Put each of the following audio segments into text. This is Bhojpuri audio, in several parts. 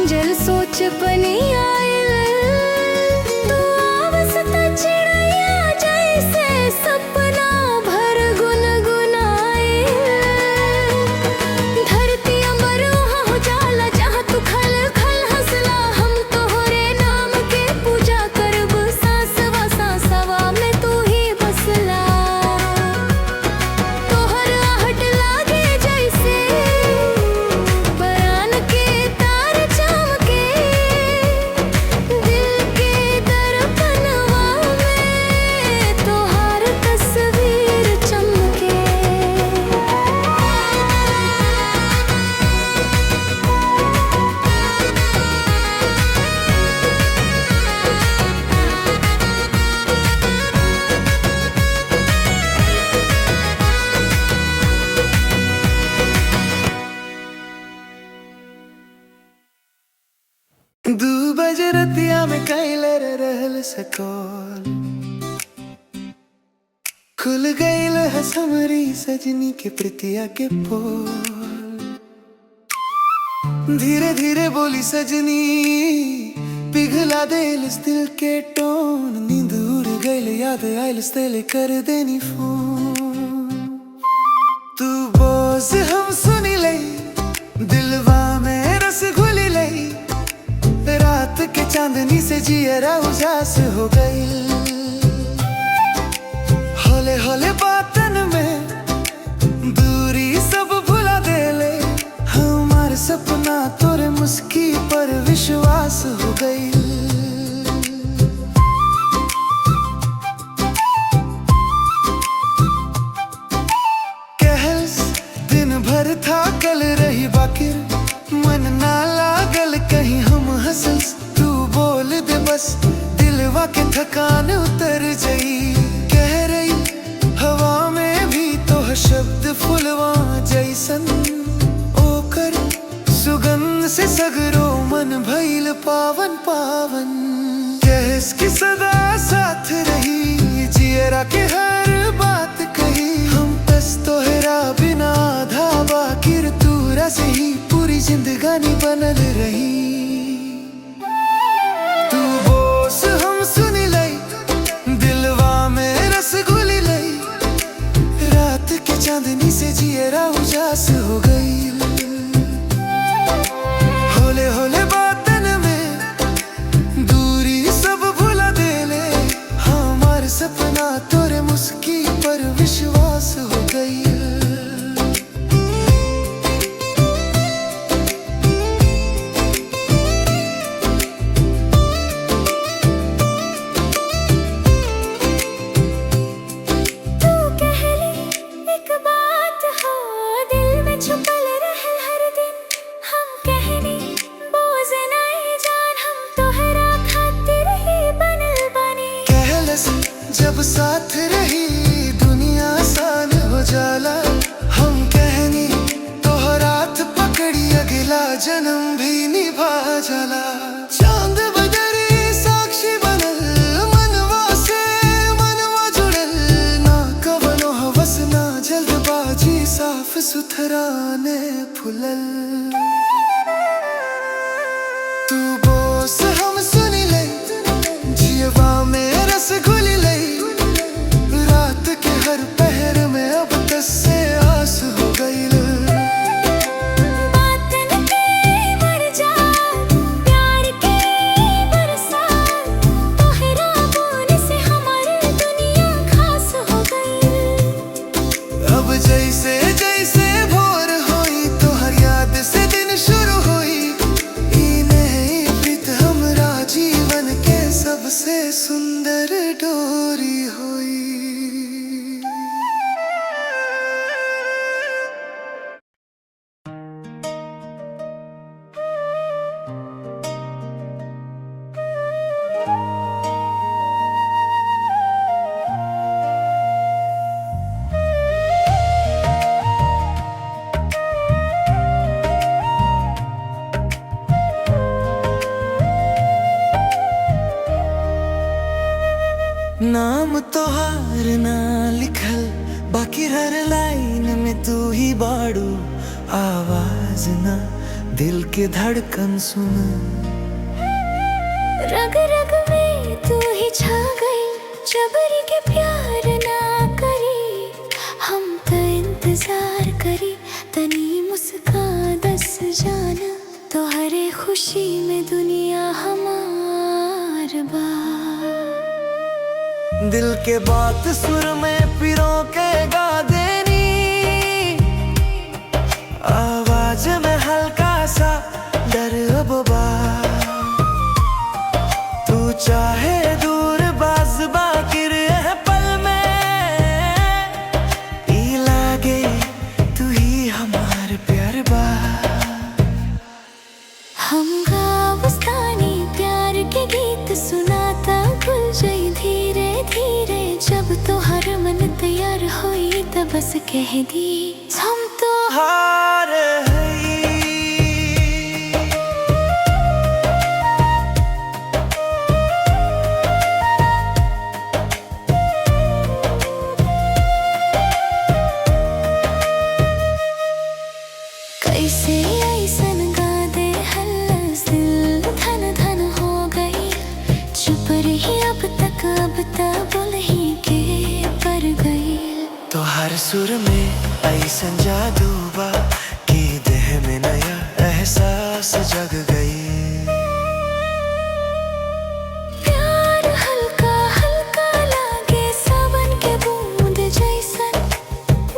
मंजर सोच बनी आयल, तू आवसत चिड़ैया जैसे सपना भर गुनगुनाए। धरती अमर वहाँ हो जाला जहाँ तू खल खल हंसला, हम तोहरे नाम के पूजा करब सांसवा सांसवा में तू ही बसला। तोहर आहट लागे जैसे बयान के तार चमके, दिल के दर्पणवा में तोहार तस्वीर चमके। दू बजे रतिया में कैले रहल सकौल, खुल गईल है समरी सजनी के प्रीतिया के पोल। धीरे धीरे बोली सजनी पिघला देल इस दिल के टोन, नींद उड़ गईल याद आयल तेले कर देनी फोन। तू बोझ हम सुनी लई दिलवा में रस घुली लई, रात के चांदनी से जियरा उजास हो गई। होले होले बातन में दूरी सब भुला देले, हमार सपना तोरे मुस्की पर विश्वास हो गई। कहस दिन भर था कल रही बाकिर, मन ना लागल कहीं हम हंसल, तू बोल दे बस दिलवा के थकान उतर जाई। कह रही हवा में भी तो शब्द फुलवा जैसन, ओकर सुगंध से सगरो मन भइल पावन पावन। कहस की सदा साथ रही जियरा के हर बात कही, हम बस तोहरा बिना आधा बाकिर तूरा से ही पूरी जिंदगानी बनल रही। तू बोस हम सुनी लई दिलवा में रस घुली लई, रात के चांदनी से जियरा उजास हो गई। होले होले बातन में दूरी सब भुला देले, हमार सपना तोरे मुस्की पर विश्वास हो गई। जब साथ रही दुनिया आसान हो जाला, हम कहनी तोहर हाथ पकड़ी अगला जन्म भी निभा जाला। चांद बदरी साक्षी बनल, मनवा से मनवा जुड़ल, ना कवनो हवस ना जल्दबाजी, साफ सुथरा ने फुलल। तू बोस हम सुनी लई जियवा में रस घुली लई, रात के हर पहर में अब तस से आस हो गई। बातन के मरजा प्यार के बरसात, तोहरा बोल से हमारी दुनिया खास हो गई। अब जैसे जैसे भोर होई तोहर याद से दिन शुरू होई, ई नई प्रीत हमरा जीवन के सबसे सुंदर डोरी होई। नाम तोहार ना लिखल बाकी हर लाइन में तू ही बाड़ू, आवाज ना दिल की धड़कन सुन। रग रग में तू ही छा गई, जबरी के प्यार ना करी, हम तो इंतजार करी तनी मुस्कान दस जाना, तो हरे खुशी में दुनिया हमार बा। दिल के बात सुर में पिरो के गा देनी, आवाज में हल्का सा डर अब बा। तू चाहे दूर बाज बाकिर है पल में, ई लागे तू ही हमार प्यार बा। हम गावस्तानी प्यार के गीत सुनाता गुल जई धीरे धीरे, जब तो हर मन तैयार होई तब बस कह दी हम तो हार है। कैसे ऐसन गा दे हल्लस, दिल धन धन हो गई, चुप रही अब तक बोल ही के पर गई। तो हर सुर में ऐसन जादू बा कि देह में नया एहसास जग गई। प्यार हल्का हल्का लागे सावन के बूंद जैसन,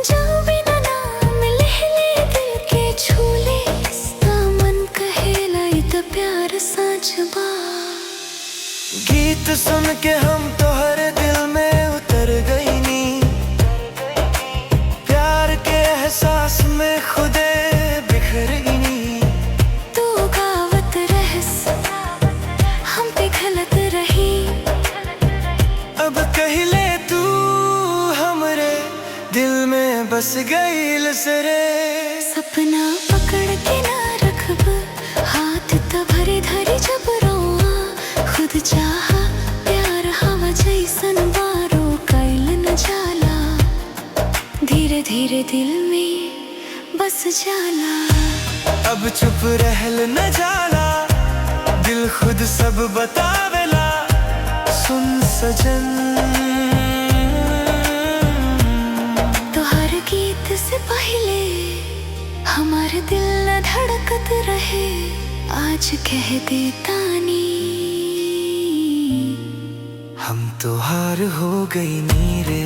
जाओ बिना नाम लिह ले दिल के छूले, मन कहेला ई तो प्यार सच बा। गीत सुन के हम तो हर दिल में उतर गई नी, प्यार के एहसास में खुदे बिखर गई नी। तू गावत रहस हम पिघलत रही, अब कह ले तू हमरे दिल में बस गई लसरे। सपना पकड़ के ना रखब, हाथ तो भरे धरी जब रोआ, खुद चाहा प्यार हवा जैसन बारो कैल न जाला, धीरे धीरे दिल में बस जाला। अब चुप रहल न जाला, दिल खुद सब बतावेला, सुन सजन। तो हर गीत से पहले हमारे दिल न धड़कत रहे, आज कह देता नी हम तो हार हो गई नी रे।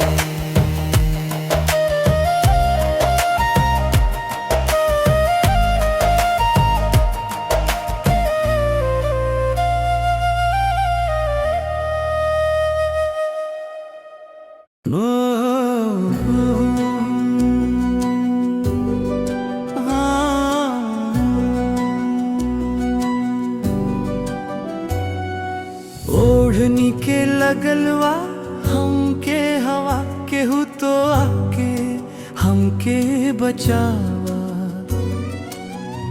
ओढ़नी के लगलवा हमके हवा केहू तो आके हमके बचावा।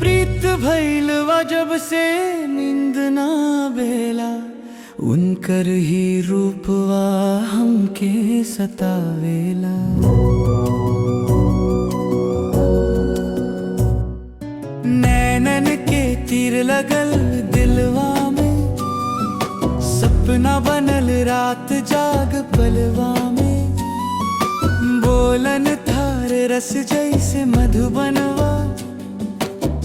प्रीत भइलवा जब से नींद ना बेला, उनकर ही रूपवा हमके सतावेला। नैनन के तीर लगल दिलवा में, सपना बनल रात जाग पलवा में। बोलन थार रस जैसे मधुबनवा,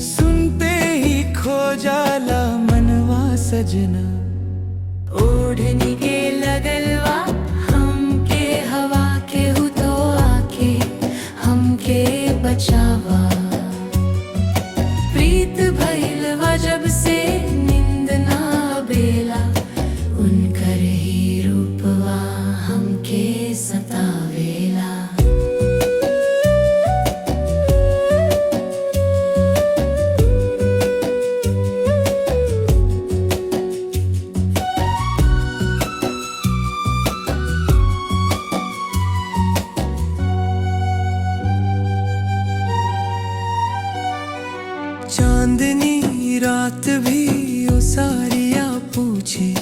सुनते ही खो जाला मनवा सजना। ओढ़नी के लगलवा हमके हवा केहू तो आके हमके बचावा। प्रीत भइलवा जब से नींद ना बेला, उनकर ही रूपवा हमके सतावेला। चांदनी रात भी ओ सारिया पूछे,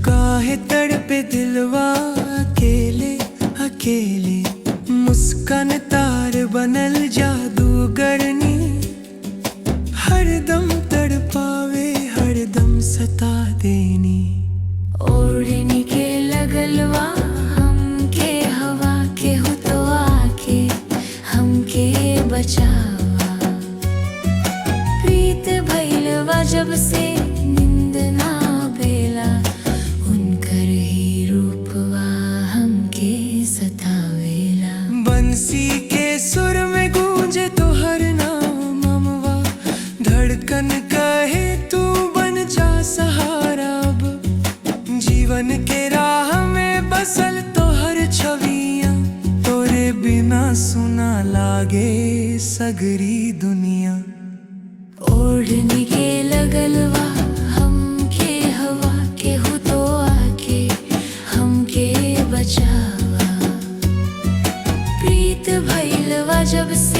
काहे तड़पे दिलवा अकेले अकेले। मुस्कान तार बनल जादूगरनी, हरदम सता देनी। ओढ़नी के लगलवा हमके हवा के हो तो आके हमके बचावा। प्रीत भइलवा जब से नींद ना बेला, उनकर ही रूपवा हमके सतावेला। बंसी के सुर में गूंजे तो हर नाम अमवा, धड़कन कहे तू बन जा सहारा। अब जीवन के राह में बसल तो हर छवियां, तोरे बिना सुना लागे सगरी दुनिया। ओढ़नी के लगलवा हमके हवा के हो तो आके हमके बचावा। प्रीत भइलवा जब से